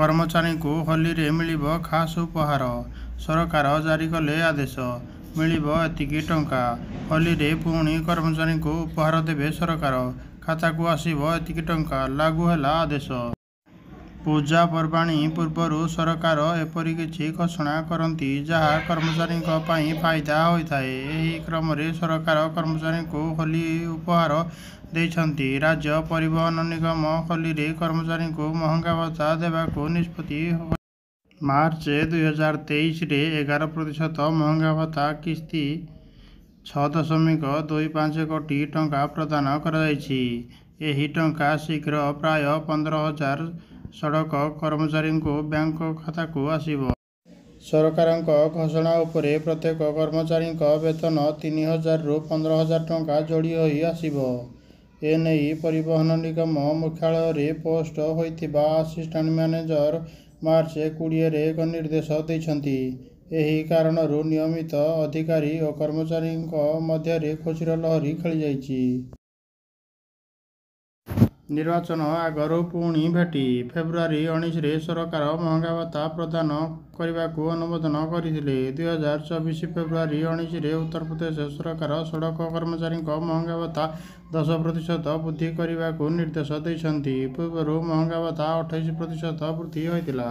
कर्मचारी को होली रे मिलिबो खास उपहार। सरकार जारी कले आदेश मिलिबो एतिकी टंका। होली रे पुणी कर्मचारी को उपहार देबे सरकार। खाता को आसीबो एतिकी टंका। लागू हैला आदेश। पूजा पर्बाणी पूर्वरु सरकार एपरि किछि घोषणा करती जहा कर्मचारी पई फायदा होइथाए। एही क्रम रे सरकार कर्मचारी को होली उपहार देइछंती। राज्य परिवहन निगम होली रे कर्मचारी को महंगा भत्ता देबाको निष्पत्ति मार्च 2023 रे 11% महंगा भत्ता किस्ती 6.25 कोटी टंका प्रदान कराଯାଇଛି। एही टंका शीघ्र प्राय 15,000 सड़क कर्मचारी को बैंक खाता को आसीबो। सरकारଙ୍କ घोषणा उपरे प्रत्येक कर्मचारी वेतन 3,000 रु 15,000 टंका जोड़ी होई आसीबो। एनेई परिवहन निगम मुख्यालय रे पोस्ट होइथिबा असिस्टेंट मैनेजर मार्च 20 रे एक निर्देश दैछंती। एही कारणरू नियमित अधिकारी और कर्मचारी मध्य रे खुशीर लहरी खेली जाइछि। निर्वाचन आगरू पुणी भेटी फेब्रुआरी 19 रे सरकार महंगा भत्ता प्रदान करने अनुमोदन करथिले। 2024 फेब्रुआरी 19 रे उत्तर प्रदेश सरकार सड़क कर्मचारी महंगा भत्ता 10% वृद्धि करने को निर्देश दैछंती। पूर्वरु महंगा भत्ता 28% वृद्धि होइतिला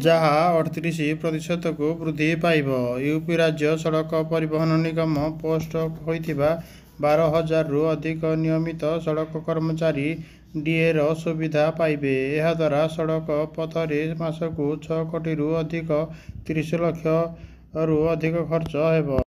जहा 38% को वृद्धि पाइब। यूपी राज्य सड़क परिवहन निगम पोस्ट होइथिबा 12,000 रु अधिक नियमित सड़क कर्मचारी डीए रो सुविधा पाइबे। यह द्वारा सड़क पथरे मासकु 6 कोटी रु अधिक 30 लाख रु अधिक खर्च हेबो।